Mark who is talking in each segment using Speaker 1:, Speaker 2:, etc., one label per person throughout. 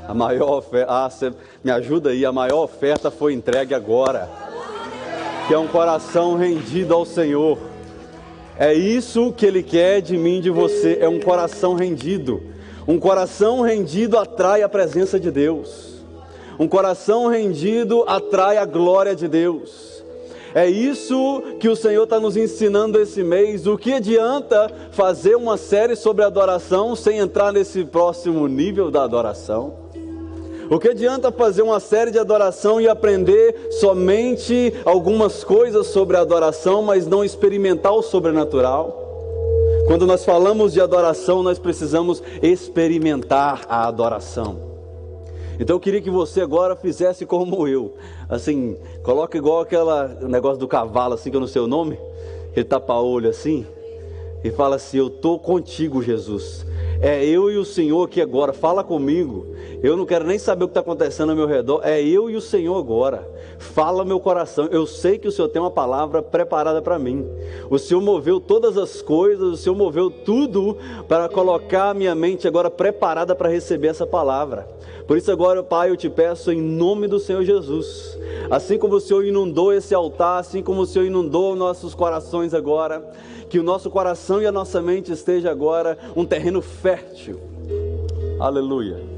Speaker 1: A maior oferta, você me ajuda aí, a maior oferta foi entregue agora, que é um coração rendido ao Senhor. É isso que Ele quer de mim e de você, é um coração rendido. Um coração rendido atrai a presença de Deus. Um coração rendido atrai a glória de Deus. É isso que o Senhor está nos ensinando esse mês. O que adianta fazer uma série sobre adoração sem entrar nesse próximo nível da adoração? O que adianta fazer uma série de adoração e aprender somente algumas coisas sobre a adoração, mas não experimentar o sobrenatural? Quando nós falamos de adoração, nós precisamos experimentar a adoração. Então eu queria que você agora fizesse como eu. Assim, coloca igual aquele negócio do cavalo, assim, que eu não sei o nome. Ele tapa o olho assim e fala assim: eu estou contigo, Jesus. É eu e o Senhor aqui agora, fala comigo. Eu não quero nem saber o que está acontecendo ao meu redor. É eu e o Senhor agora. Fala meu coração. Eu sei que o Senhor tem uma palavra preparada para mim. O Senhor moveu todas as coisas, o Senhor moveu tudo para colocar a minha mente agora preparada para receber essa palavra. Por isso agora, Pai, eu te peço em nome do Senhor Jesus. Assim como o Senhor inundou esse altar, assim como o Senhor inundou nossos corações agora, que o nosso coração e a nossa mente esteja agora um terreno fértil. Aleluia.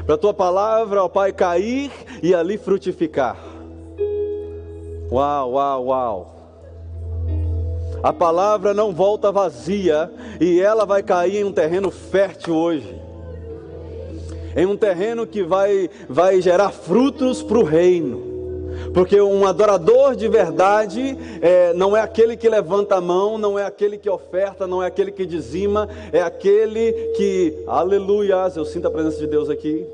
Speaker 1: Para a tua palavra, ó Pai, cair e ali frutificar. Uau, uau, uau. A palavra não volta vazia e ela vai cair em um terreno fértil hoje. Em um terreno que vai gerar frutos para o reino. Porque um adorador de verdade não é aquele que levanta a mão, não é aquele que oferta, não é aquele que dizima, é aquele que, aleluia, eu sinto a presença de Deus aqui,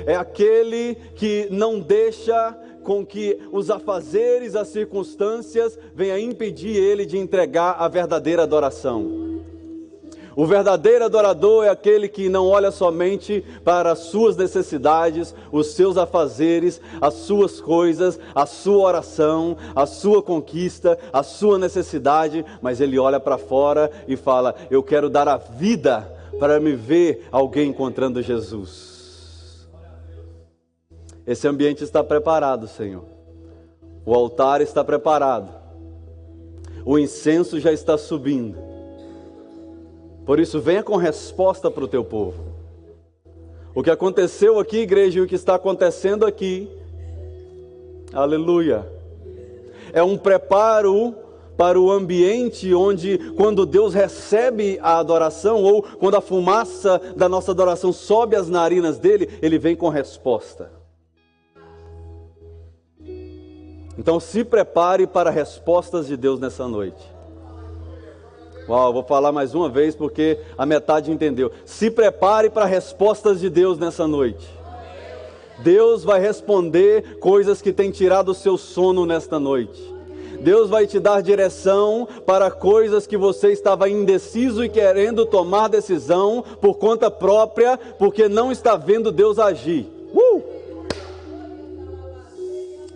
Speaker 1: é aquele que não deixa com que os afazeres, as circunstâncias venham impedir ele de entregar a verdadeira adoração. O verdadeiro adorador é aquele que não olha somente para as suas necessidades, os seus afazeres, as suas coisas, a sua oração, a sua conquista, a sua necessidade, mas ele olha para fora e fala: eu quero dar a vida para me ver alguém encontrando Jesus. Esse ambiente está preparado, Senhor. O altar está preparado. O incenso já está subindo. Por isso, venha com resposta para o teu povo. O que aconteceu aqui, igreja, e o que está acontecendo aqui, aleluia, é um preparo para o ambiente onde, quando Deus recebe a adoração, ou quando a fumaça da nossa adoração sobe às narinas dele, ele vem com resposta. Então, se prepare para respostas de Deus nessa noite. Uau, vou falar mais uma vez porque a metade entendeu. Se prepare para respostas de Deus nessa noite. Deus vai responder coisas que têm tirado o seu sono nesta noite. Deus vai te dar direção para coisas que você estava indeciso e querendo tomar decisão por conta própria, porque não está vendo Deus agir.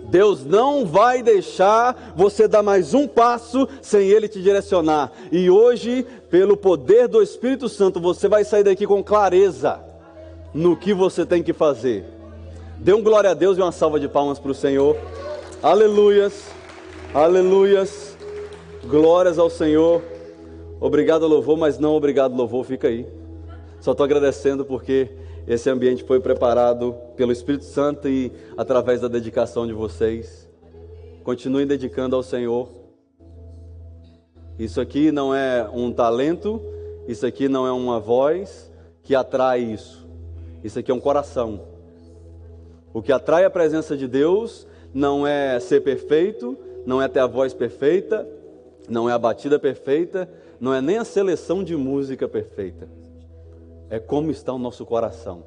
Speaker 1: Deus não vai deixar você dar mais um passo sem Ele te direcionar. E hoje, pelo poder do Espírito Santo, você vai sair daqui com clareza no que você tem que fazer. Dê um glória a Deus e uma salva de palmas para o Senhor. Aleluias, aleluias, glórias ao Senhor. Obrigado louvor, mas não obrigado louvor, fica aí. Só estou agradecendo porque esse ambiente foi preparado pelo Espírito Santo e através da dedicação de vocês. Continuem dedicando ao Senhor. Isso aqui não é um talento, isso aqui não é uma voz que atrai isso. Isso aqui é um coração. O que atrai a presença de Deus não é ser perfeito, não é ter a voz perfeita, não é a batida perfeita, não é nem a seleção de música perfeita. É como está o nosso coração.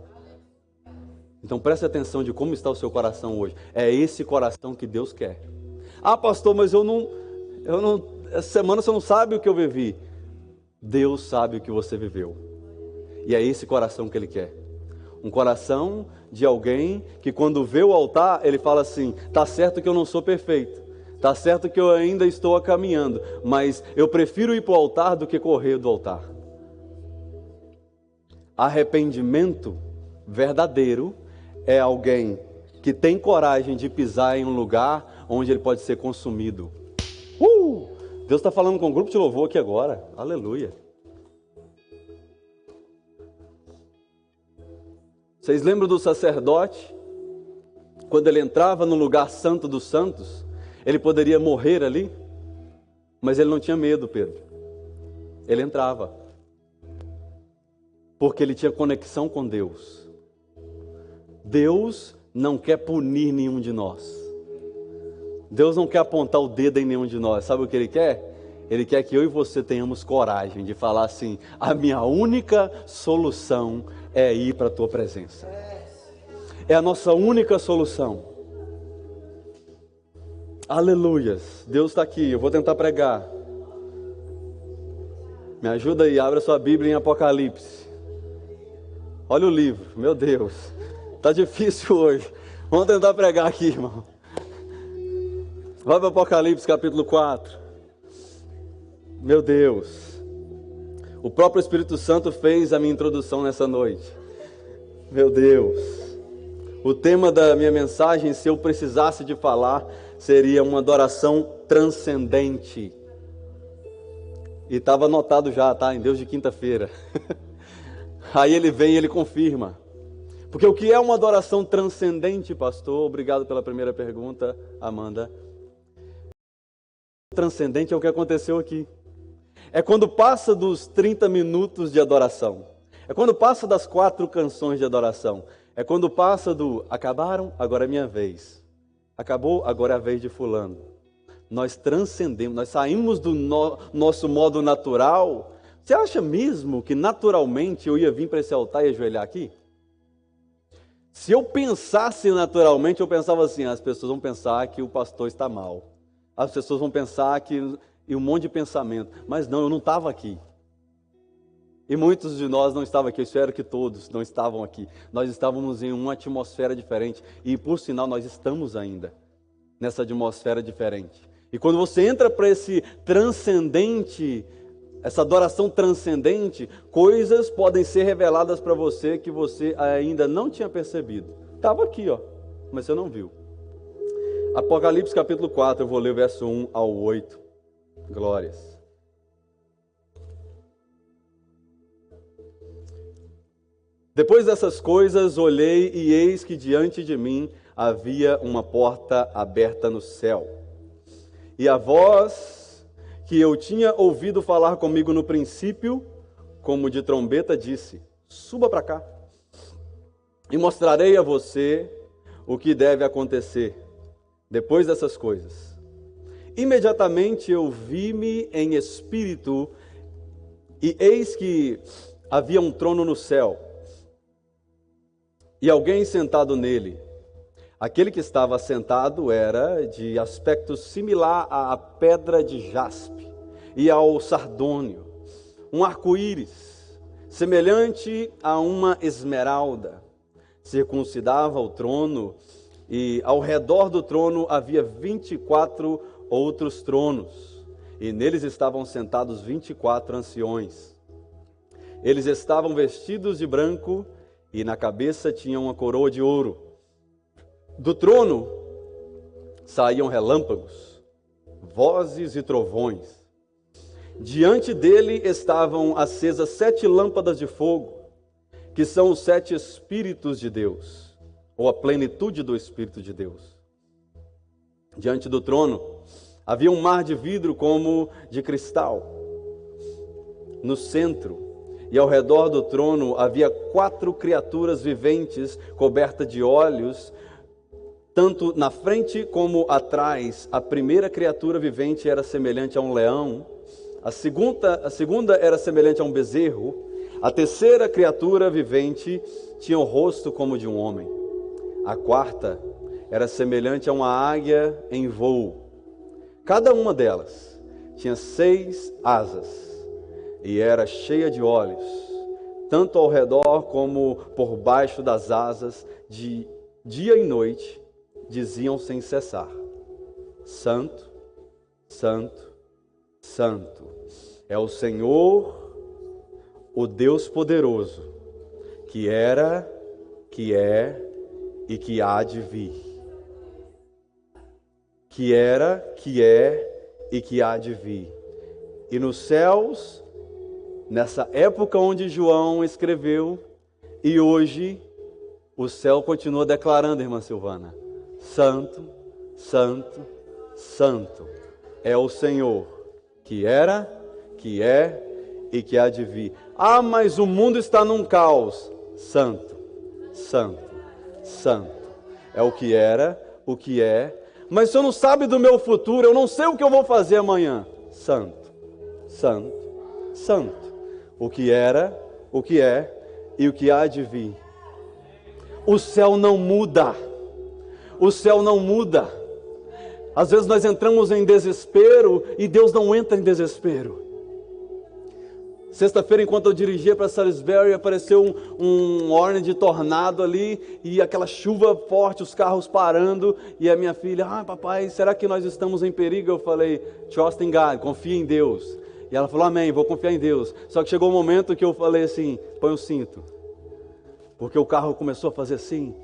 Speaker 1: Então preste atenção de como está o seu coração hoje. É esse coração que Deus quer. Ah, pastor, mas essa semana você não sabe o que eu vivi. Deus sabe o que você viveu. E é esse coração que Ele quer. Um coração de alguém que quando vê o altar, ele fala assim: tá certo que eu não sou perfeito. Tá certo que eu ainda estou caminhando. Mas eu prefiro ir para o altar do que correr do altar. Arrependimento verdadeiro é alguém que tem coragem de pisar em um lugar onde ele pode ser consumido. Deus está falando com o grupo de louvor aqui agora. Aleluia. Vocês lembram do sacerdote? Quando ele entrava no lugar santo dos santos, ele poderia morrer ali, mas ele não tinha medo, Pedro. Ele entrava, porque ele tinha conexão com Deus. Deus não quer punir nenhum de nós. Deus não quer apontar o dedo em nenhum de nós. Sabe o que Ele quer? Ele quer que eu e você tenhamos coragem de falar assim: a minha única solução é ir para a Tua presença. É a nossa única solução. Aleluias. Deus está aqui, eu vou tentar pregar. Me ajuda aí, abra sua Bíblia em Apocalipse. Olha o livro, meu Deus. Está difícil hoje. Vamos tentar pregar aqui, irmão. Vai para Apocalipse capítulo 4. Meu Deus. O próprio Espírito Santo fez a minha introdução nessa noite. Meu Deus. O tema da minha mensagem, se eu precisasse de falar, seria uma adoração transcendente. E estava anotado já, tá? Em Deus de quinta-feira. Aí ele vem e ele confirma. Porque o que é uma adoração transcendente, pastor? Obrigado pela primeira pergunta, Amanda. Transcendente é o que aconteceu aqui. É quando passa dos 30 minutos de adoração. É quando passa das 4 canções de adoração. É quando passa do acabaram, agora é minha vez. Acabou, agora é a vez de fulano. Nós transcendemos, nós saímos do nosso modo natural. Você acha mesmo que naturalmente eu ia vir para esse altar e ajoelhar aqui? Se eu pensasse naturalmente, eu pensava assim: as pessoas vão pensar que o pastor está mal. As pessoas vão pensar que... E um monte de pensamento. Mas não, eu não estava aqui. E muitos de nós não estavam aqui. Eu espero que todos não estavam aqui. Nós estávamos em uma atmosfera diferente. E por sinal, nós estamos ainda nessa atmosfera diferente. E quando você entra para esse transcendente, essa adoração transcendente, coisas podem ser reveladas para você que você ainda não tinha percebido. Estava aqui, ó, mas você não viu. Apocalipse capítulo 4, eu vou ler o verso 1 ao 8. Glórias. Depois dessas coisas, olhei e eis que diante de mim havia uma porta aberta no céu. E a voz que eu tinha ouvido falar comigo no princípio, como de trombeta, disse: suba para cá e mostrarei a você o que deve acontecer depois dessas coisas. Imediatamente eu vi-me em espírito, e eis que havia um trono no céu, e alguém sentado nele. Aquele que estava sentado era de aspecto similar à pedra de jaspe e ao sardônio, um arco-íris, semelhante a uma esmeralda. Circuncidava o trono, e ao redor do trono havia 24 outros tronos, e neles estavam sentados 24 anciões. Eles estavam vestidos de branco, e na cabeça tinham uma coroa de ouro. Do trono saíam relâmpagos, vozes e trovões. Diante dele estavam acesas 7 lâmpadas de fogo, que são os 7 Espíritos de Deus, ou a plenitude do Espírito de Deus. Diante do trono havia um mar de vidro como de cristal. No centro e ao redor do trono havia 4 criaturas viventes cobertas de olhos, tanto na frente como atrás. A primeira criatura vivente era semelhante a um leão, a segunda era semelhante a um bezerro, a terceira criatura vivente tinha o rosto como de um homem, a quarta era semelhante a uma águia em voo. Cada uma delas tinha 6 asas e era cheia de olhos, tanto ao redor como por baixo das asas. De dia e noite diziam sem cessar: Santo, Santo, Santo é o Senhor, o Deus poderoso, que era, que é e que há de vir. Que era, que é e que há de vir. E nos céus, nessa época onde João escreveu, e hoje o céu continua declarando, irmã Silvana: Santo, Santo, Santo é o Senhor, que era, que é e que há de vir. Ah, mas o mundo está num caos. Santo, Santo, Santo é o que era, o que é. Mas o Senhor não sabe do meu futuro, eu não sei o que eu vou fazer amanhã. Santo, Santo, Santo, o que era, o que é e o que há de vir. O céu não muda, o céu não muda. Às vezes nós entramos em desespero e Deus não entra em desespero. Sexta-feira, enquanto eu dirigia para Salisbury, apareceu um horn de tornado ali, e aquela chuva forte, os carros parando, e a minha filha: papai, será que nós estamos em perigo? Eu falei: trust in God, confia em Deus. E ela falou: amém, vou confiar em Deus. Só que chegou um momento que eu falei assim: põe o cinto. Porque o carro começou a fazer assim.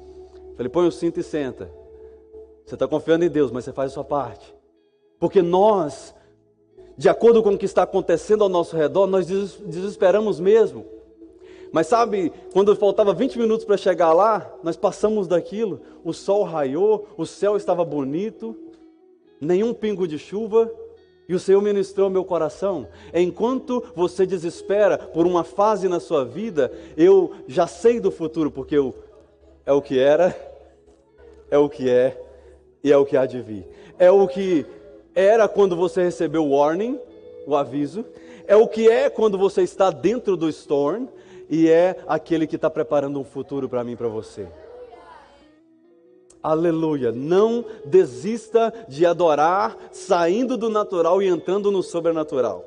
Speaker 1: Falei: põe o cinto e senta. Você está confiando em Deus, mas você faz a sua parte. Porque nós, de acordo com o que está acontecendo ao nosso redor, nós desesperamos mesmo. Mas sabe, quando faltava 20 minutos para chegar lá, nós passamos daquilo, o sol raiou, o céu estava bonito, nenhum pingo de chuva, e o Senhor ministrou meu coração. Enquanto você desespera por uma fase na sua vida, eu já sei do futuro, porque é o que era, é o que é e é o que há de vir. É o que era quando você recebeu o warning, o aviso. É o que é quando você está dentro do storm. E é aquele que está preparando um futuro para mim e para você. Aleluia. Não desista de adorar, saindo do natural e entrando no sobrenatural.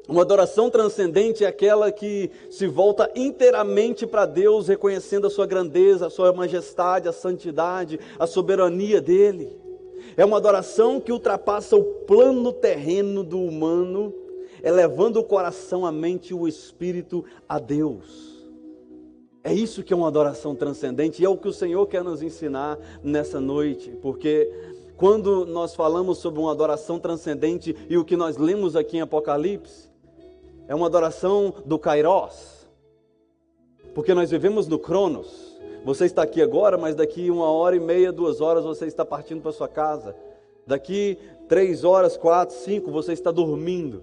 Speaker 1: Uma adoração transcendente é aquela que se volta inteiramente para Deus, reconhecendo a sua grandeza, a sua majestade, a santidade, a soberania dEle. É uma adoração que ultrapassa o plano terreno do humano, elevando o coração, a mente e o espírito a Deus. É isso que é uma adoração transcendente, e é o que o Senhor quer nos ensinar nessa noite, porque quando nós falamos sobre uma adoração transcendente, e o que nós lemos aqui em Apocalipse, é uma adoração do Kairos, porque nós vivemos no Cronos. Você está aqui agora, mas daqui 1h30, 2 horas você está partindo para sua casa. Daqui 3 horas, 4, 5, você está dormindo.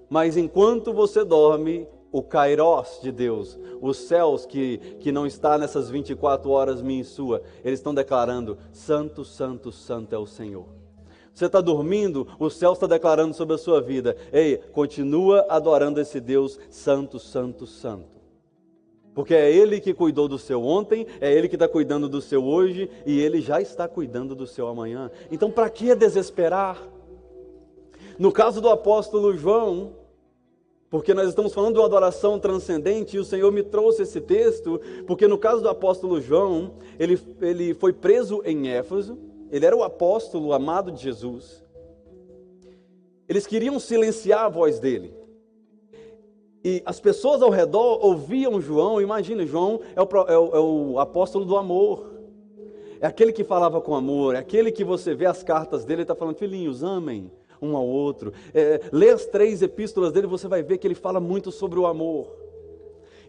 Speaker 1: Mas enquanto você dorme, o Kairos de Deus, os céus que não está nessas 24 horas minha e sua, eles estão declarando: Santo, Santo, Santo é o Senhor. Você está dormindo, o céu está declarando sobre a sua vida: ei, continua adorando esse Deus Santo, Santo, Santo. Porque é Ele que cuidou do seu ontem, é Ele que está cuidando do seu hoje, e Ele já está cuidando do seu amanhã. Então, para que desesperar? No caso do apóstolo João, porque nós estamos falando de uma adoração transcendente, e o Senhor me trouxe esse texto, porque no caso do apóstolo João, ele foi preso em Éfeso, ele era o apóstolo amado de Jesus. Eles queriam silenciar a voz dele. E as pessoas ao redor ouviam João. Imagina, João é o apóstolo do amor. É aquele que falava com amor, é aquele que você vê as cartas dele, ele está falando: filhinhos, amem um ao outro. Lê as 3 epístolas dele, você vai ver que ele fala muito sobre o amor.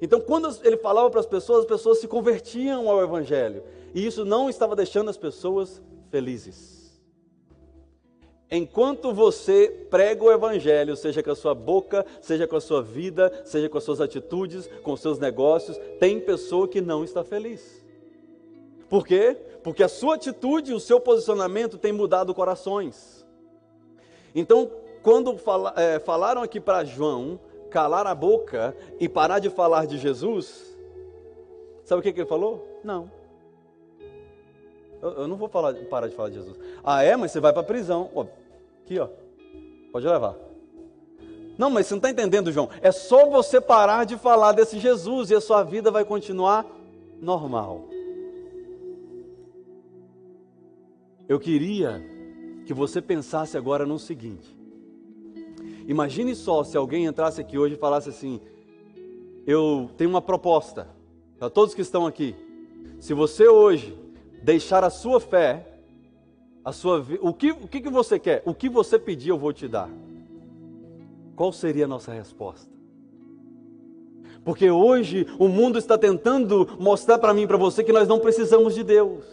Speaker 1: Então, quando ele falava para as pessoas se convertiam ao Evangelho. E isso não estava deixando as pessoas felizes. Enquanto você prega o Evangelho, seja com a sua boca, seja com a sua vida, seja com as suas atitudes, com os seus negócios, tem pessoa que não está feliz. Por quê? Porque a sua atitude e o seu posicionamento tem mudado corações. Então, quando falaram aqui para João calar a boca e parar de falar de Jesus, sabe o que ele falou? Não. Eu não vou parar de falar de Jesus. Ah, é? Mas você vai para a prisão. Aqui, pode levar. Não, mas você não está entendendo, João. É só você parar de falar desse Jesus e a sua vida vai continuar normal. Eu queria que você pensasse agora no seguinte. Imagine só se alguém entrasse aqui hoje e falasse assim: eu tenho uma proposta para todos que estão aqui. se você hoje deixar a sua fé, o que você quer? O que você pedir eu vou te dar. Qual seria a nossa resposta? Porque hoje o mundo está tentando mostrar para mim e para você que nós não precisamos de Deus.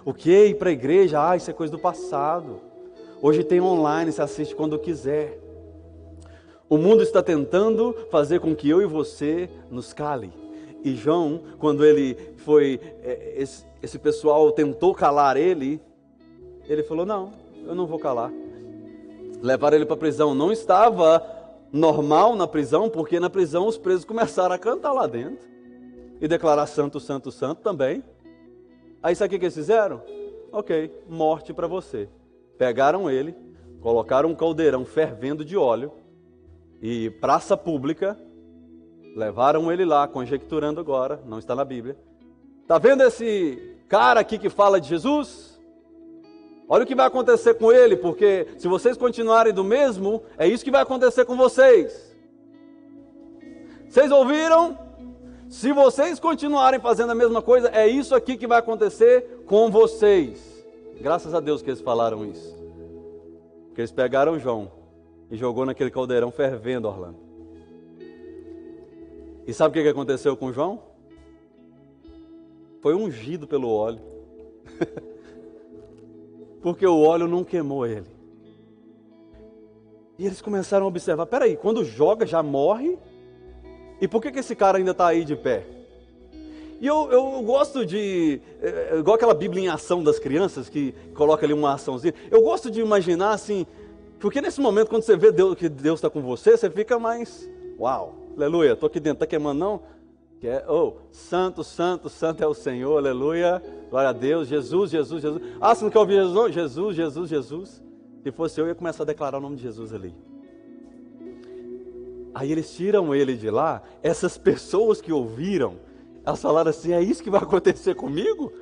Speaker 1: O que é ir para a igreja? Isso é coisa do passado. Hoje tem online, você assiste quando quiser. O mundo está tentando fazer com que eu e você nos cale. E João, quando ele foi, esse pessoal tentou calar ele falou, não, eu não vou calar. Levaram ele para a prisão. Não estava normal na prisão, porque na prisão os presos começaram a cantar lá dentro. E declarar santo, santo, santo também. Aí sabe o que eles fizeram? Ok, morte para você. Pegaram ele, colocaram um caldeirão fervendo de óleo, e praça pública, levaram ele lá, conjecturando agora, não está na Bíblia. Está vendo esse cara aqui que fala de Jesus? Olha o que vai acontecer com ele, porque se vocês continuarem do mesmo, é isso que vai acontecer com vocês. Vocês ouviram? Se vocês continuarem fazendo a mesma coisa, é isso aqui que vai acontecer com vocês. Graças a Deus que eles falaram isso. Porque eles pegaram João e jogou naquele caldeirão fervendo, Orlando. E sabe o que aconteceu com João? Foi ungido pelo óleo. Porque o óleo não queimou ele. E eles começaram a observar, peraí, quando joga já morre? E por que esse cara ainda está aí de pé? E eu gosto de, igual aquela Bíblia em ação das crianças, que coloca ali uma açãozinha, eu gosto de imaginar assim, porque nesse momento quando você vê Deus, que Deus está com você, você fica mais, uau, aleluia, estou aqui dentro, está queimando não? Santo, santo, santo é o Senhor, aleluia, glória a Deus, Jesus, Jesus, Jesus. Você não quer ouvir Jesus? Não? Jesus, Jesus, Jesus. Se fosse eu ia começar a declarar o nome de Jesus ali. Aí eles tiram ele de lá, essas pessoas que ouviram, elas falaram assim, é isso que vai acontecer comigo?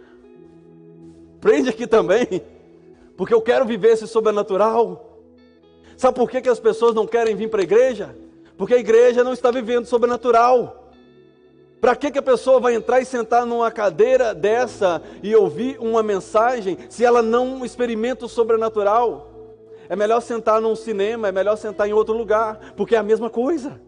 Speaker 1: Prende aqui também, porque eu quero viver esse sobrenatural. Sabe por que as pessoas não querem vir para a igreja? Porque a igreja não está vivendo sobrenatural. Para que a pessoa vai entrar e sentar numa cadeira dessa e ouvir uma mensagem se ela não experimenta o sobrenatural? É melhor sentar num cinema, é melhor sentar em outro lugar, porque é a mesma coisa.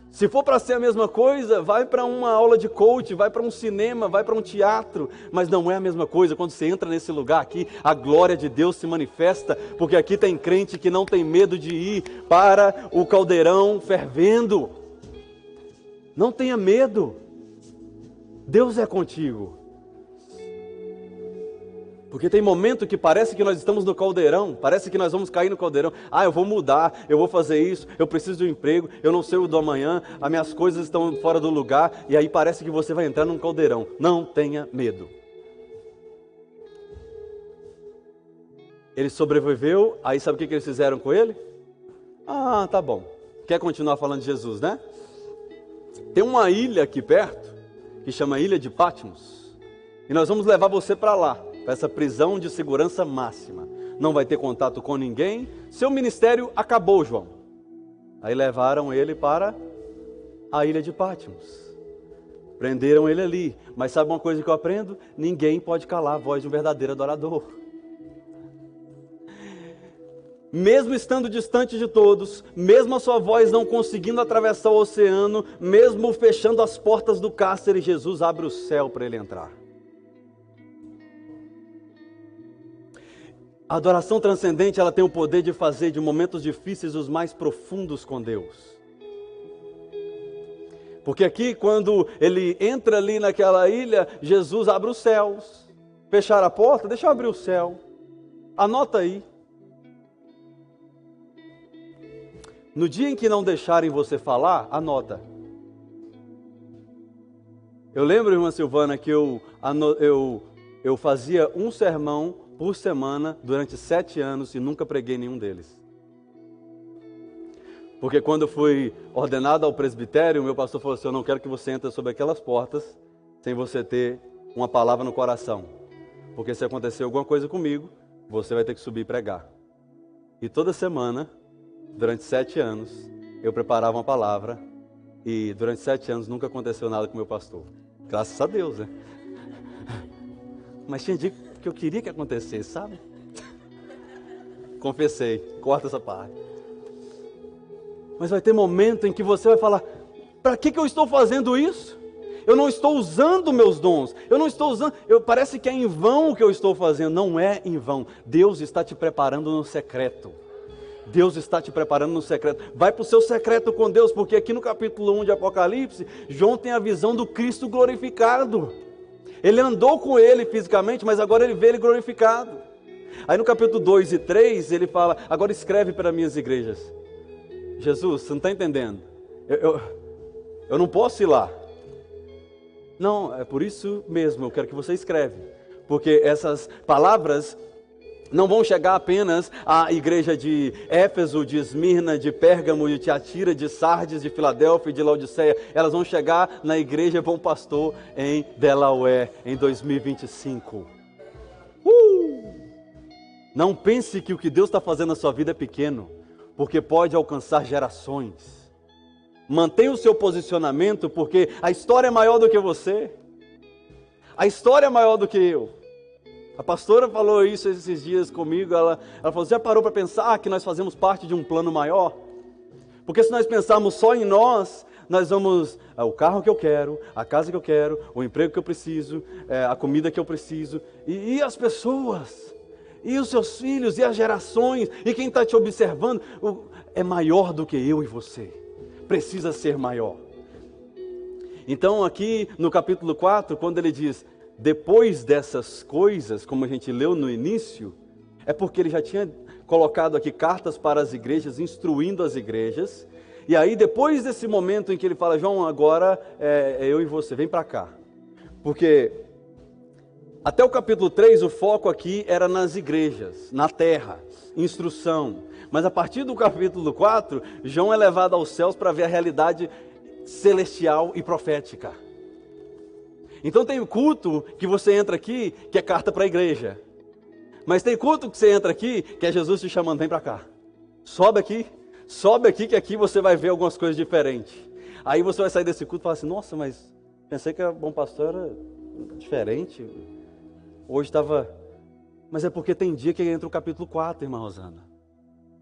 Speaker 1: Se for para ser a mesma coisa, vai para uma aula de coach, vai para um cinema, vai para um teatro, mas não é a mesma coisa. Quando você entra nesse lugar aqui, a glória de Deus se manifesta, porque aqui tem crente que não tem medo de ir para o caldeirão fervendo. Não tenha medo, Deus é contigo. Porque tem momento que parece que nós estamos no caldeirão, parece que nós vamos cair no caldeirão. Eu vou mudar, eu vou fazer isso, eu preciso de um emprego, eu não sei o do amanhã, as minhas coisas estão fora do lugar, e aí parece que você vai entrar num caldeirão. Não tenha medo. Ele sobreviveu, aí sabe o que eles fizeram com ele? Tá bom. Quer continuar falando de Jesus, né? Tem uma ilha aqui perto, que chama Ilha de Patmos, e nós vamos levar você para lá, para essa prisão de segurança máxima. Não vai ter contato com ninguém, seu ministério acabou, João. Aí levaram ele para a Ilha de Patmos, prenderam ele ali, mas sabe uma coisa que eu aprendo? Ninguém pode calar a voz de um verdadeiro adorador. Mesmo estando distante de todos, mesmo a sua voz não conseguindo atravessar o oceano, mesmo fechando as portas do cárcere, Jesus abre o céu para ele entrar. A adoração transcendente, ela tem o poder de fazer de momentos difíceis os mais profundos com Deus. Porque aqui, quando ele entra ali naquela ilha, Jesus abre os céus. Fechar a porta, deixa eu abrir o céu. Anota aí. No dia em que não deixarem você falar, anota. Eu lembro, irmã Silvana, que eu fazia um sermão por semana durante 7 anos e nunca preguei nenhum deles. Porque quando eu fui ordenado ao presbitério, meu pastor falou assim, eu não quero que você entre sobre aquelas portas sem você ter uma palavra no coração. Porque se acontecer alguma coisa comigo, você vai ter que subir e pregar. E toda semana, durante 7 anos, eu preparava uma palavra e durante 7 anos nunca aconteceu nada com o meu pastor. Graças a Deus, né? Mas tinha dia que eu queria que acontecesse, sabe? Confessei, corta essa parte. Mas vai ter momento em que você vai falar, para que eu estou fazendo isso? Eu não estou usando meus dons, eu não estou usando, parece que é em vão o que eu estou fazendo. Não é em vão, Deus está te preparando no secreto. Deus está te preparando no secreto. Vai para o seu secreto com Deus, porque aqui no capítulo 1 de Apocalipse, João tem a visão do Cristo glorificado. Ele andou com ele fisicamente, mas agora ele vê ele glorificado. Aí no capítulo 2 e 3, ele fala, agora escreve para minhas igrejas. Jesus, você não está entendendo. Eu não posso ir lá. Não, é por isso mesmo, eu quero que você escreve. Porque essas palavras não vão chegar apenas à igreja de Éfeso, de Esmirna, de Pérgamo, de Tiatira, de Sardes, de Filadélfia e de Laodiceia. Elas vão chegar na igreja Bom Pastor em Delaware, em 2025. Não pense que o que Deus está fazendo na sua vida é pequeno, porque pode alcançar gerações. Mantenha o seu posicionamento, porque a história é maior do que você. A história é maior do que eu. A pastora falou isso esses dias comigo, ela falou, já parou para pensar que nós fazemos parte de um plano maior? Porque se nós pensarmos só em nós vamos, o carro que eu quero, a casa que eu quero, o emprego que eu preciso, a comida que eu preciso, e as pessoas, e os seus filhos, e as gerações, e quem está te observando, é maior do que eu e você, precisa ser maior. Então aqui no capítulo 4, quando ele diz, depois dessas coisas, como a gente leu no início, é porque ele já tinha colocado aqui cartas para as igrejas, instruindo as igrejas, e aí depois desse momento em que ele fala, João, agora eu e você, vem para cá, porque até o capítulo 3 o foco aqui era nas igrejas, na terra, instrução, mas a partir do capítulo 4, João é levado aos céus para ver a realidade celestial e profética. Então tem o culto que você entra aqui, que é carta para a igreja. Mas tem culto que você entra aqui, que é Jesus te chamando, vem para cá. Sobe aqui que aqui você vai ver algumas coisas diferentes. Aí você vai sair desse culto e falar assim, nossa, mas pensei que a Bom Pastor era diferente. Hoje estava... Mas é porque tem dia que entra o capítulo 4, irmã Rosana.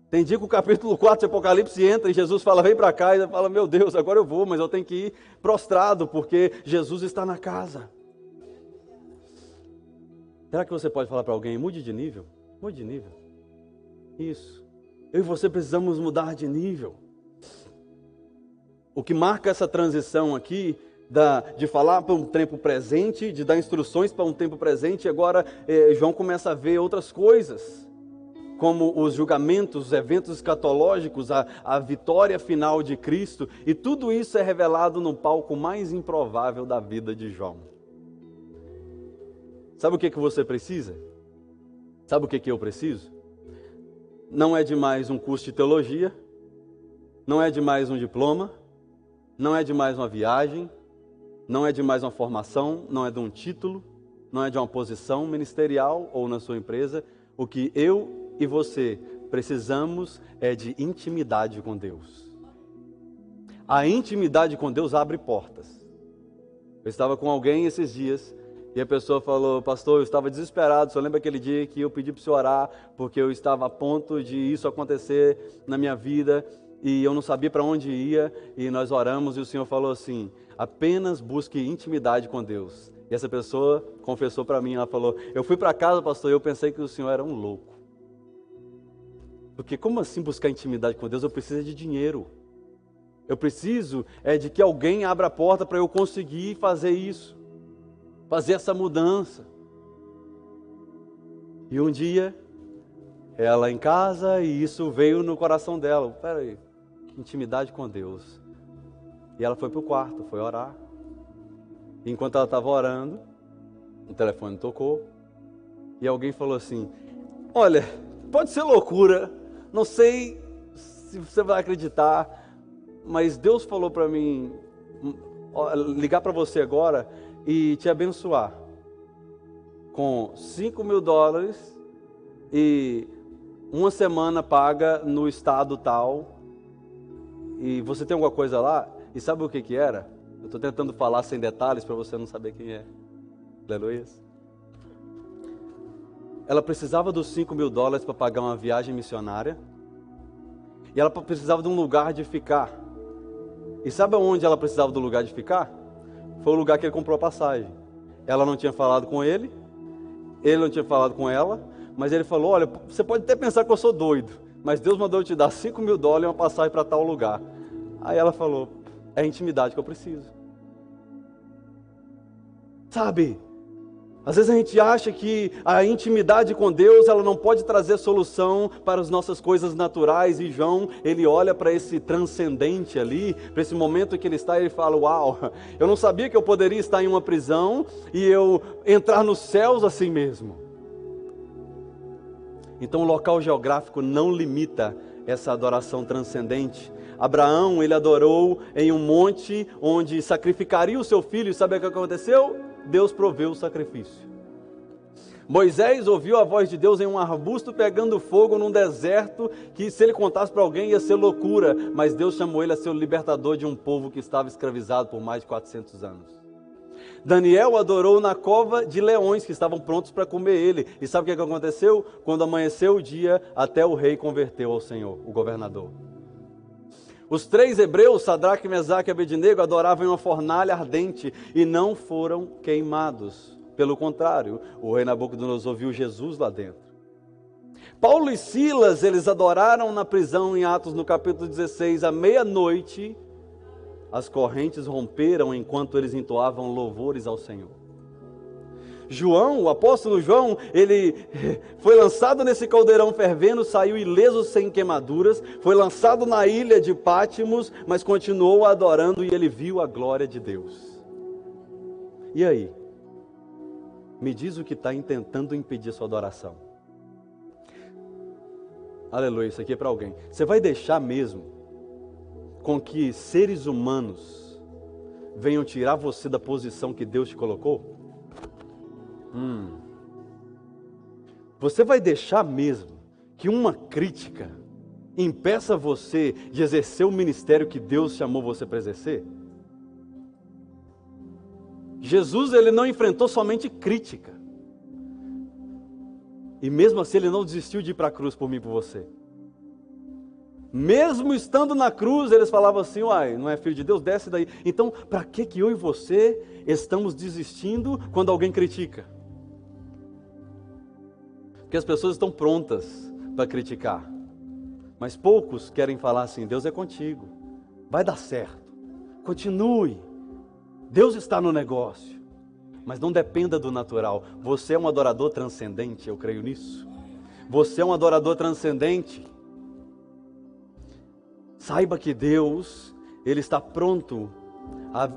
Speaker 1: Tem dia que o capítulo 4 de Apocalipse entra e Jesus fala, vem para cá, e ele fala, meu Deus, agora eu vou, mas eu tenho que ir prostrado, porque Jesus está na casa. Será que você pode falar para alguém, mude de nível? Mude de nível. Isso. Eu e você precisamos mudar de nível. O que marca essa transição aqui, de falar para um tempo presente, de dar instruções para um tempo presente, e agora João começa a ver outras coisas, como os julgamentos, os eventos escatológicos, a vitória final de Cristo, e tudo isso é revelado no palco mais improvável da vida de João. Sabe o que você precisa? Sabe o que eu preciso? Não é demais um curso de teologia, não é demais um diploma, não é demais uma viagem, não é demais uma formação, não é de um título, não é de uma posição ministerial ou na sua empresa. O que eu e você precisamos é de intimidade com Deus. A intimidade com Deus abre portas. Eu estava com alguém esses dias e a pessoa falou, pastor, eu estava desesperado, só lembra aquele dia que eu pedi para o senhor orar, porque eu estava a ponto de isso acontecer na minha vida e eu não sabia para onde ia, e nós oramos e o senhor falou assim, apenas busque intimidade com Deus. E essa pessoa confessou para mim, ela falou, eu fui para casa, pastor, e eu pensei que o senhor era um louco. Porque como assim buscar intimidade com Deus? Eu preciso de dinheiro. Eu preciso de que alguém abra a porta para eu conseguir fazer isso. Fazer essa mudança. E um dia, ela em casa, e isso veio no coração dela. Peraí, intimidade com Deus. E ela foi para o quarto, foi orar. E enquanto ela estava orando, o telefone tocou. E alguém falou assim, olha, pode ser loucura, não sei se você vai acreditar, mas Deus falou para mim ligar para você agora e te abençoar com $5.000 e uma semana paga no estado tal. E você tem alguma coisa lá? E sabe o que era? Eu estou tentando falar sem detalhes para você não saber quem é. Aleluia. ela precisava dos $5.000 para pagar uma viagem missionária, e ela precisava de um lugar de ficar. E sabe onde ela precisava do lugar de ficar? Foi o lugar que ele comprou a passagem. Ela não tinha falado com ele não tinha falado com ela, mas ele falou, olha, você pode até pensar que eu sou doido, mas Deus mandou eu te dar $5.000 e uma passagem para tal lugar. Aí ela falou, é a intimidade que eu preciso. Sabe, às vezes a gente acha que a intimidade com Deus, ela não pode trazer solução para as nossas coisas naturais, e João, ele olha para esse transcendente ali, para esse momento que ele está, e ele fala, uau, eu não sabia que eu poderia estar em uma prisão e eu entrar nos céus assim mesmo. Então o local geográfico não limita essa adoração transcendente. Abraão, ele adorou em um monte onde sacrificaria o seu filho, e sabe o que aconteceu? Deus proveu o sacrifício. Moisés ouviu a voz de Deus em um arbusto pegando fogo num deserto, que se ele contasse para alguém ia ser loucura, mas Deus chamou ele a ser o libertador de um povo que estava escravizado por mais de 400 anos. Daniel adorou na cova de leões que estavam prontos para comer ele. E sabe o que aconteceu? Quando amanheceu o dia, até o rei converteu ao Senhor, o governador. Os 3 hebreus, Sadraque, Mesaque e Abednego, adoravam em uma fornalha ardente e não foram queimados. Pelo contrário, o rei Nabucodonosor viu Jesus lá dentro. Paulo e Silas, eles adoraram na prisão em Atos, no capítulo 16, à meia-noite. As correntes romperam enquanto eles entoavam louvores ao Senhor. João, o apóstolo João, ele foi lançado nesse caldeirão fervendo, saiu ileso sem queimaduras, foi lançado na ilha de Pátimos, mas continuou adorando e ele viu a glória de Deus. E aí? Me diz o que está tentando impedir a sua adoração. Aleluia, isso aqui é para alguém. Você vai deixar mesmo com que seres humanos venham tirar você da posição que Deus te colocou? Você vai deixar mesmo que uma crítica impeça você de exercer o ministério que Deus chamou você para exercer? Jesus, ele não enfrentou somente crítica. E mesmo assim ele não desistiu de ir para a cruz por mim e por você. Mesmo estando na cruz, eles falavam assim, uai, não é filho de Deus? Desce daí. Então, para que eu e você estamos desistindo quando alguém critica? Porque as pessoas estão prontas para criticar. Mas poucos querem falar assim, Deus é contigo, vai dar certo, continue, Deus está no negócio. Mas não dependa do natural. Você é um adorador transcendente, eu creio nisso. Você é um adorador transcendente. Saiba que Deus, Ele está pronto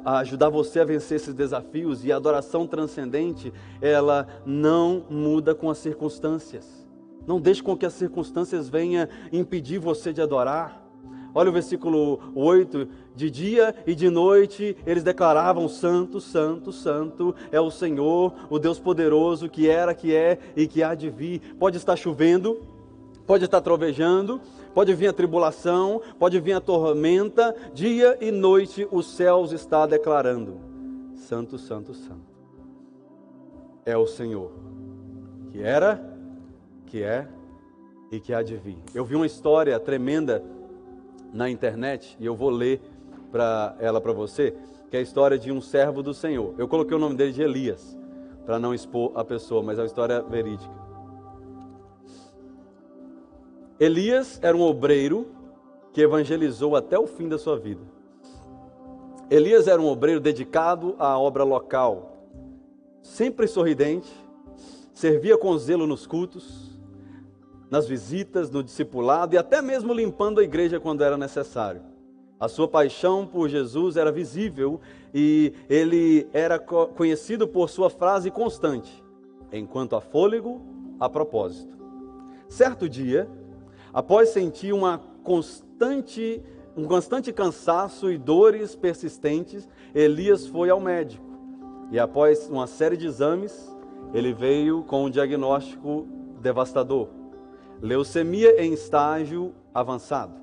Speaker 1: a ajudar você a vencer esses desafios, e a adoração transcendente, ela não muda com as circunstâncias. Não deixe com que as circunstâncias venham impedir você de adorar. Olha o versículo 8, de dia e de noite eles declaravam, santo, santo, santo é o Senhor, o Deus poderoso, que era, que é e que há de vir. Pode estar chovendo, pode estar trovejando, pode vir a tribulação, pode vir a tormenta, dia e noite os céus está declarando, santo, santo, santo é o Senhor, que era, que é e que há de vir. Eu vi uma história tremenda na internet, e eu vou ler ela para você, que é a história de um servo do Senhor. Eu coloquei o nome dele de Elias, para não expor a pessoa, mas é uma história verídica. Elias era um obreiro que evangelizou até o fim da sua vida. Elias era um obreiro dedicado à obra local, sempre sorridente, servia com zelo nos cultos, nas visitas, no discipulado e até mesmo limpando a igreja quando era necessário. A sua paixão por Jesus era visível e ele era conhecido por sua frase constante, enquanto há fôlego, há propósito. Certo dia, após sentir um constante cansaço e dores persistentes, Elias foi ao médico. E após uma série de exames, ele veio com um diagnóstico devastador: leucemia em estágio avançado.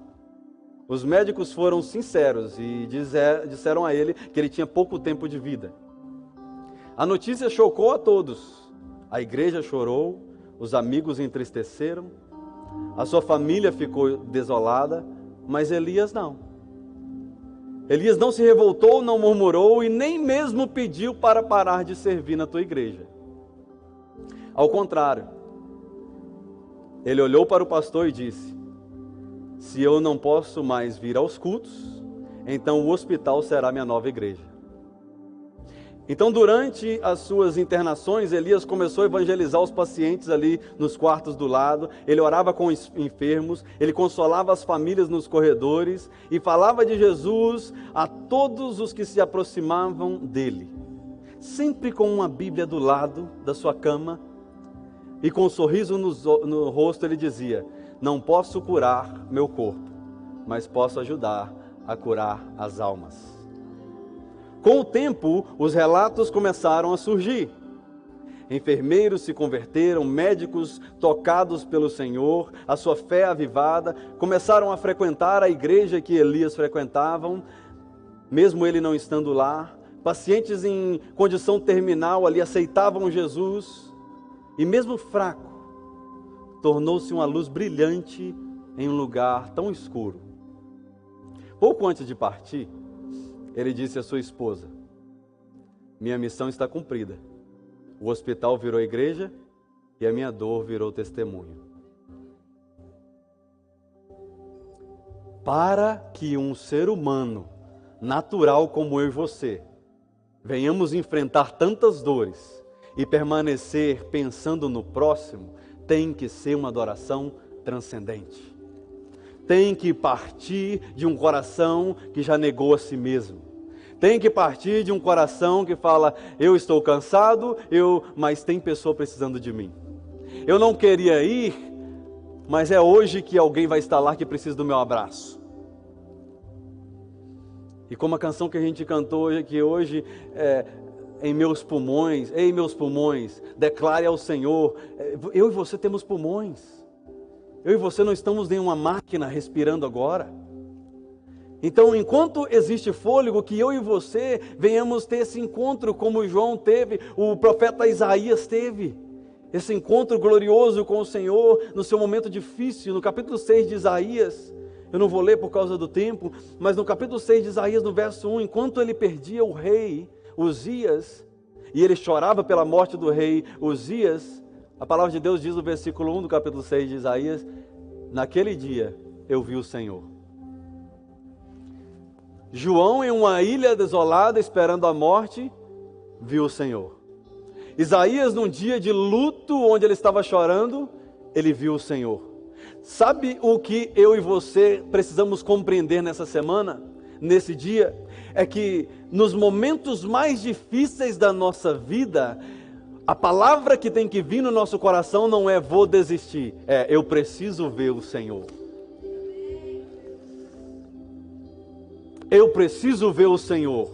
Speaker 1: Os médicos foram sinceros e disseram a ele que ele tinha pouco tempo de vida. A notícia chocou a todos. A igreja chorou, os amigos entristeceram, a sua família ficou desolada, mas Elias não. Elias não se revoltou, não murmurou e nem mesmo pediu para parar de servir na tua igreja. Ao contrário, ele olhou para o pastor e disse: se eu não posso mais vir aos cultos, então o hospital será minha nova igreja. Então, durante as suas internações, Elias começou a evangelizar os pacientes ali nos quartos do lado. Ele orava com os enfermos, ele consolava as famílias nos corredores e falava de Jesus a todos os que se aproximavam dele. Sempre com uma Bíblia do lado da sua cama e com um sorriso no rosto, ele dizia: não posso curar meu corpo, mas posso ajudar a curar as almas. Com o tempo, os relatos começaram a surgir. Enfermeiros se converteram, médicos tocados pelo Senhor, a sua fé avivada, começaram a frequentar a igreja que Elias frequentava, mesmo ele não estando lá. Pacientes em condição terminal ali aceitavam Jesus, e mesmo fraco, tornou-se uma luz brilhante em um lugar tão escuro. Pouco antes de partir, ele disse à sua esposa: minha missão está cumprida. O hospital virou igreja e a minha dor virou testemunho. Para que um ser humano, natural como eu e você, venhamos enfrentar tantas dores e permanecer pensando no próximo, tem que ser uma adoração transcendente. Tem que partir de um coração que já negou a si mesmo. Tem que partir de um coração que fala: eu estou cansado, mas tem pessoa precisando de mim. Eu não queria ir, mas é hoje que alguém vai estar lá que precisa do meu abraço. E como a canção que a gente cantou hoje em meus pulmões, ei meus pulmões, declare ao Senhor, eu e você temos pulmões. Eu e você não estamos em uma máquina respirando agora. Então, enquanto existe fôlego, que eu e você venhamos ter esse encontro como João teve, o profeta Isaías teve. Esse encontro glorioso com o Senhor no seu momento difícil. No capítulo 6 de Isaías, eu não vou ler por causa do tempo, mas no capítulo 6 de Isaías, no verso 1, enquanto ele perdia o rei Uzias, e ele chorava pela morte do rei Uzias, a palavra de Deus diz no versículo 1 do capítulo 6 de Isaías: naquele dia eu vi o Senhor. João, em uma ilha desolada, esperando a morte, viu o Senhor. Isaías, num dia de luto, onde ele estava chorando, ele viu o Senhor. Sabe o que eu e você precisamos compreender nessa semana, nesse dia? É que nos momentos mais difíceis da nossa vida, a palavra que tem que vir no nosso coração não é vou desistir, é eu preciso ver o Senhor. Eu preciso ver o Senhor.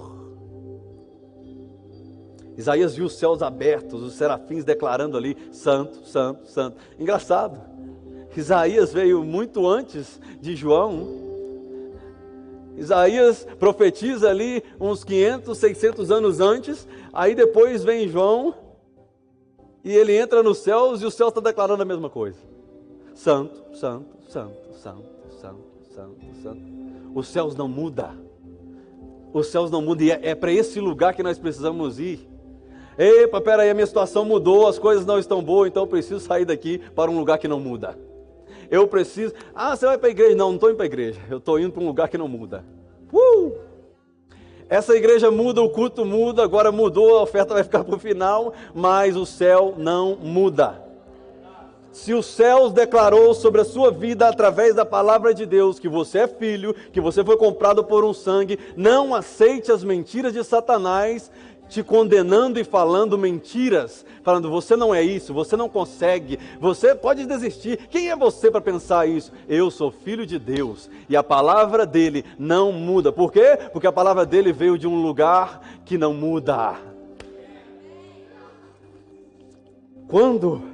Speaker 1: Isaías viu os céus abertos, os serafins declarando ali: santo, santo, santo. Engraçado, Isaías veio muito antes de João. Isaías profetiza ali uns 500, 600 anos antes. Aí depois vem João e ele entra nos céus e o céu está declarando a mesma coisa: santo, santo, santo, santo, santo, santo, santo. Os céus não mudam. Os céus não mudam, e é para esse lugar que nós precisamos ir. Epa, peraí, a minha situação mudou, as coisas não estão boas, então eu preciso sair daqui para um lugar que não muda. Eu preciso... você vai para a igreja? Não estou indo para a igreja, eu estou indo para um lugar que não muda. Essa igreja muda, o culto muda, agora mudou, a oferta vai ficar para o final, mas o céu não muda. Se os céus declarou sobre a sua vida através da palavra de Deus que você é filho, que você foi comprado por um sangue, não aceite as mentiras de Satanás te condenando e falando mentiras, falando você não é isso, você não consegue, você pode desistir. Quem é você para pensar isso? Eu sou filho de Deus e a palavra dele não muda. Por quê? Porque a palavra dele veio de um lugar que não muda. Quando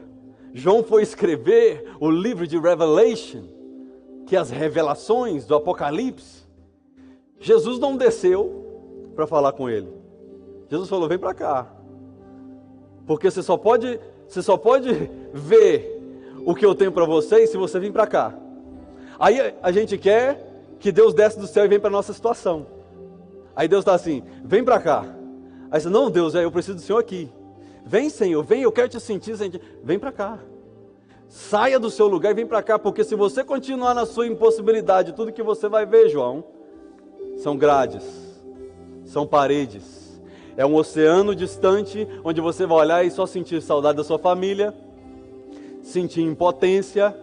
Speaker 1: João foi escrever o livro de Revelation, que é as revelações do Apocalipse, Jesus não desceu para falar com ele. Jesus falou: vem para cá, porque você só pode você só pode ver o que eu tenho para vocês se você vir para cá. Aí a gente quer que Deus desce do céu e vem para a nossa situação. Aí Deus está assim, vem para cá. Aí você, não Deus, eu preciso do Senhor aqui. Vem Senhor, vem, eu quero te sentir. Vem para cá. Saia do seu lugar e vem para cá, porque se você continuar na sua impossibilidade, tudo que você vai ver, João, são grades, são paredes. É um oceano distante, onde você vai olhar e só sentir saudade da sua família, sentir impotência,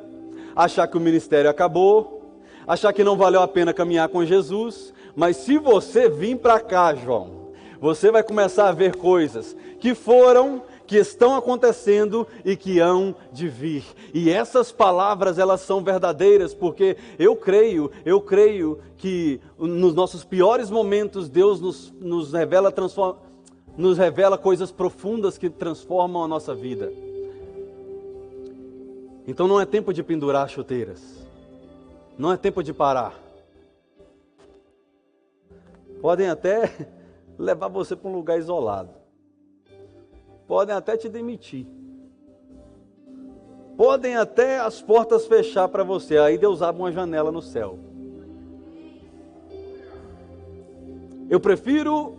Speaker 1: achar que o ministério acabou, achar que não valeu a pena caminhar com Jesus. Mas se você vir para cá, João, você vai começar a ver coisas que foram, que estão acontecendo e que hão de vir. E essas palavras, elas são verdadeiras, porque eu creio que nos nossos piores momentos Deus nos revela coisas profundas que transformam a nossa vida. Então não é tempo de pendurar chuteiras, não é tempo de parar. Podem até levar você para um lugar isolado, podem até te demitir, podem até as portas fechar para você, aí Deus abre uma janela no céu. Eu prefiro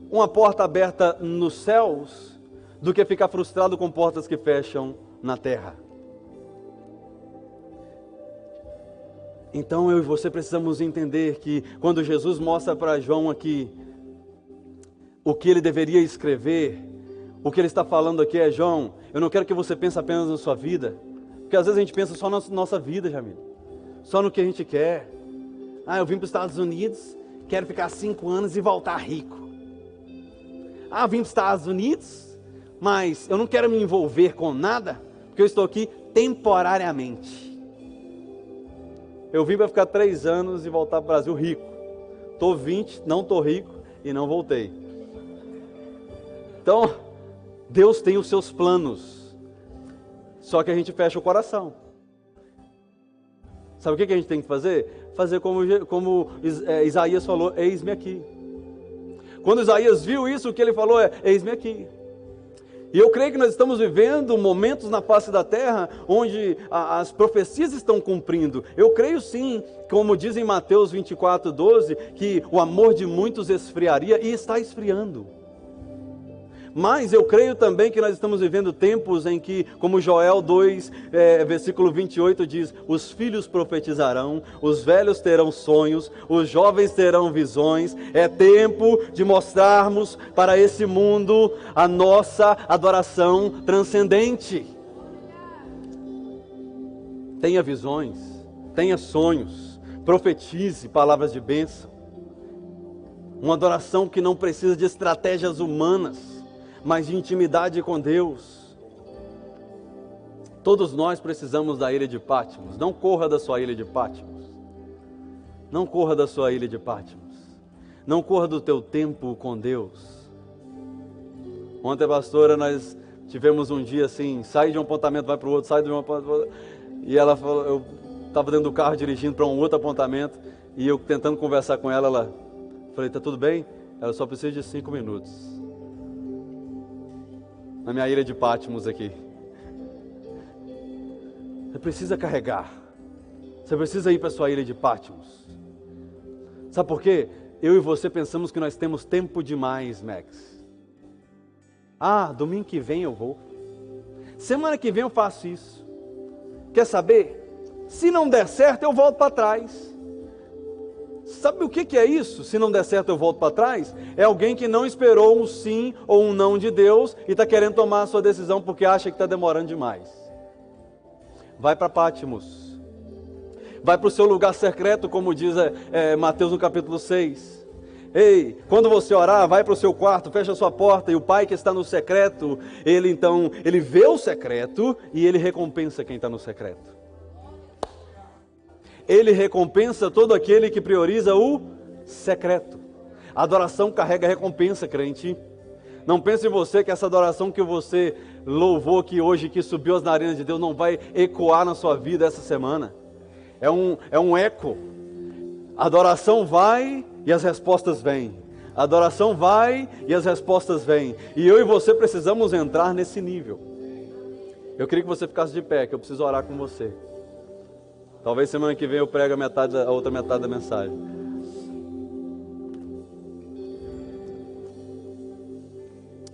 Speaker 1: uma porta aberta nos céus do que ficar frustrado com portas que fecham na terra. Então eu e você precisamos entender que quando Jesus mostra para João aqui o que ele deveria escrever, o que ele está falando aqui é, João, eu não quero que você pense apenas na sua vida, porque às vezes a gente pensa só na nossa vida, Jamil, só no que a gente quer. Eu vim para os Estados Unidos, quero ficar 5 anos e voltar rico. Eu vim para os Estados Unidos, mas eu não quero me envolver com nada, porque eu estou aqui temporariamente. Eu vim para ficar 3 anos e voltar para o Brasil rico. Estou 20, não estou rico e não voltei. Então, Deus tem os seus planos, só que a gente fecha o coração. Sabe o que a gente tem que fazer? Fazer como Isaías falou, eis-me aqui. Quando Isaías viu isso, o que ele falou é, eis-me aqui. E eu creio que nós estamos vivendo momentos na face da terra onde as profecias estão cumprindo. Eu creio sim, como diz em Mateus 24:12, que o amor de muitos esfriaria e está esfriando. Mas eu creio também que nós estamos vivendo tempos em que, como Joel 2, versículo 28 diz, os filhos profetizarão, os velhos terão sonhos, os jovens terão visões. É tempo de mostrarmos para esse mundo a nossa adoração transcendente. Tenha visões, tenha sonhos, profetize palavras de bênção. Uma adoração que não precisa de estratégias humanas, mas de intimidade com Deus. Todos nós precisamos da ilha de Patmos. Não corra da sua ilha de Patmos. Não corra da sua ilha de Patmos. Não corra do teu tempo com Deus. Ontem, pastora, nós tivemos um dia assim, sai de um apontamento, vai para o outro, sai de um apontamento para o outro. E ela falou, eu estava dentro do carro dirigindo para um outro apontamento, e eu tentando conversar com ela, falei, tá tudo bem? Ela só precisa de 5 minutos. Na minha ilha de Patmos aqui. Você precisa carregar. Você precisa ir para a sua ilha de Patmos. Sabe por quê? Eu e você pensamos que nós temos tempo demais, Max. Domingo que vem eu vou. Semana que vem eu faço isso. Quer saber? Se não der certo, eu volto para trás. Sabe o que é isso? Se não der certo eu volto para trás? É alguém que não esperou um sim ou um não de Deus e está querendo tomar a sua decisão porque acha que está demorando demais. Vai para Patmos. Vai para o seu lugar secreto, como diz Mateus no capítulo 6. Ei, quando você orar, vai para o seu quarto, fecha a sua porta, e o Pai que está no secreto, ele vê o secreto e ele recompensa quem está no secreto. Ele recompensa todo aquele que prioriza o secreto. A adoração carrega recompensa, crente. Não pense em você que essa adoração que você louvou aqui hoje, que subiu as narinas de Deus, não vai ecoar na sua vida essa semana. É um eco. A adoração vai e as respostas vêm. A adoração vai e as respostas vêm. E eu e você precisamos entrar nesse nível. Eu queria que você ficasse de pé, que eu preciso orar com você. Talvez semana que vem eu prego a outra metade da mensagem.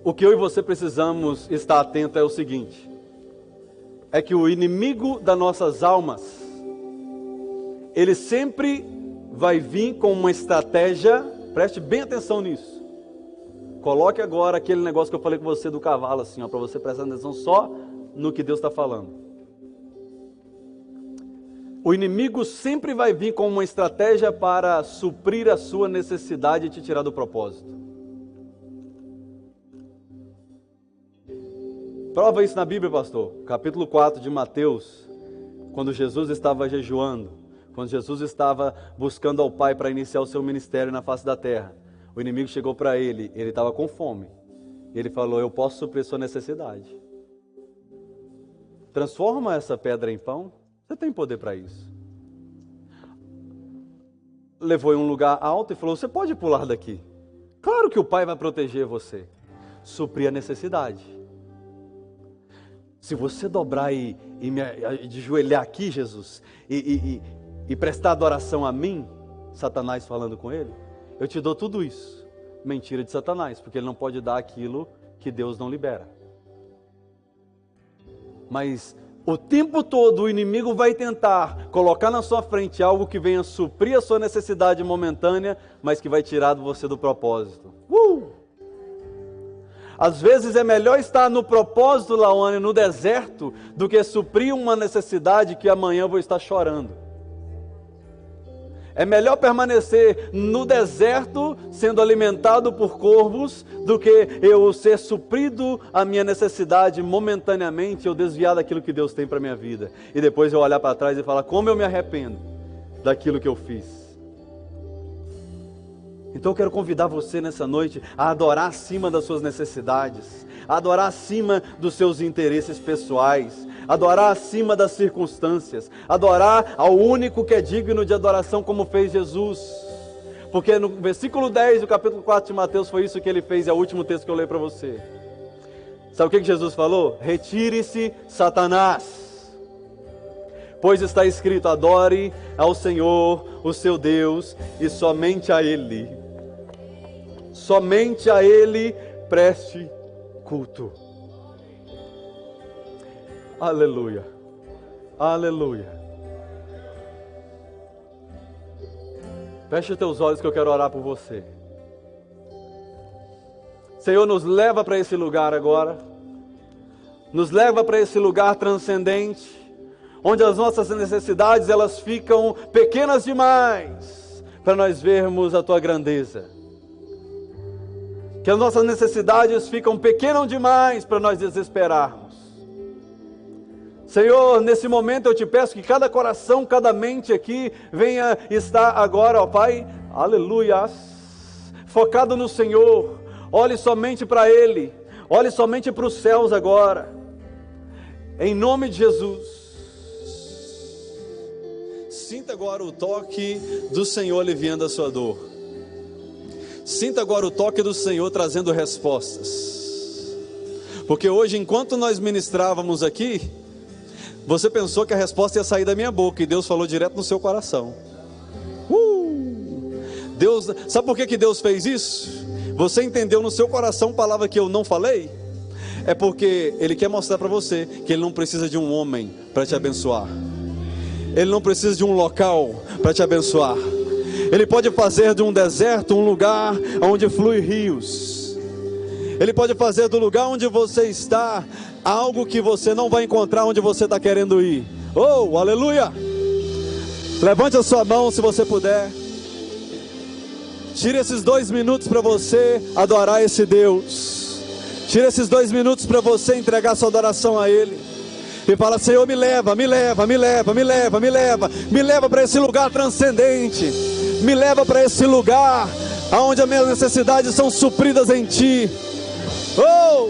Speaker 1: O que eu e você precisamos estar atento é o seguinte: é que o inimigo das nossas almas, ele sempre vai vir com uma estratégia. Preste bem atenção nisso. Coloque agora aquele negócio que eu falei com você do cavalo, assim, para você prestar atenção só no que Deus está falando. O inimigo sempre vai vir com uma estratégia para suprir a sua necessidade e te tirar do propósito. Prova isso na Bíblia, pastor. Capítulo 4 de Mateus, quando Jesus estava jejuando, quando Jesus estava buscando ao Pai para iniciar o seu ministério na face da terra, o inimigo chegou para ele estava com fome. Ele falou: eu posso suprir sua necessidade. Transforma essa pedra em pão. Você tem poder para isso. Levou em um lugar alto e falou: você pode pular daqui. Claro que o Pai vai proteger você. Suprir a necessidade. Se você dobrar e de joelhar aqui, Jesus, e prestar adoração a mim, Satanás falando com ele, eu te dou tudo isso. Mentira de Satanás, porque ele não pode dar aquilo que Deus não libera. Mas o tempo todo o inimigo vai tentar colocar na sua frente algo que venha suprir a sua necessidade momentânea, mas que vai tirar você do propósito. Às vezes é melhor estar no propósito, Laone, no deserto, do que suprir uma necessidade que amanhã eu vou estar chorando. É melhor permanecer no deserto, sendo alimentado por corvos, do que eu ser suprido a minha necessidade momentaneamente, eu desviar daquilo que Deus tem para a minha vida. E depois eu olhar para trás e falar: como eu me arrependo daquilo que eu fiz. Então eu quero convidar você nessa noite a adorar acima das suas necessidades, a adorar acima dos seus interesses pessoais, adorar acima das circunstâncias, adorar ao único que é digno de adoração, como fez Jesus. Porque no versículo 10 do capítulo 4 de Mateus foi isso que ele fez, é o último texto que eu leio para você. Sabe o que Jesus falou? Retire-se, Satanás, pois está escrito: adore ao Senhor, o seu Deus, e somente a Ele preste culto. Aleluia, aleluia. Feche os teus olhos que eu quero orar por você. Senhor, nos leva para esse lugar agora. Nos leva para esse lugar transcendente, onde as nossas necessidades elas ficam pequenas demais para nós vermos a Tua grandeza. Que as nossas necessidades ficam pequenas demais para nós desesperarmos. Senhor, nesse momento eu te peço que cada coração, cada mente aqui venha estar agora, ó Pai, aleluia, focado no Senhor. Olhe somente para Ele, olhe somente para os céus agora, em nome de Jesus. Sinta agora o toque do Senhor aliviando a sua dor. Sinta agora o toque do Senhor trazendo respostas. Porque hoje, enquanto nós ministrávamos aqui, você pensou que a resposta ia sair da minha boca, e Deus falou direto no seu coração. Deus, sabe por que Deus fez isso? Você entendeu no seu coração palavra que eu não falei? É porque Ele quer mostrar para você que Ele não precisa de um homem para te abençoar. Ele não precisa de um local para te abençoar. Ele pode fazer de um deserto um lugar onde flui rios. Ele pode fazer do lugar onde você está algo que você não vai encontrar onde você está querendo ir. Oh, aleluia! Levante a sua mão se você puder. Tire esses 2 minutos para você adorar esse Deus. Tire esses 2 minutos para você entregar sua adoração a Ele. E fala: Senhor, me leva para esse lugar transcendente. Me leva para esse lugar onde as minhas necessidades são supridas em Ti. Oh!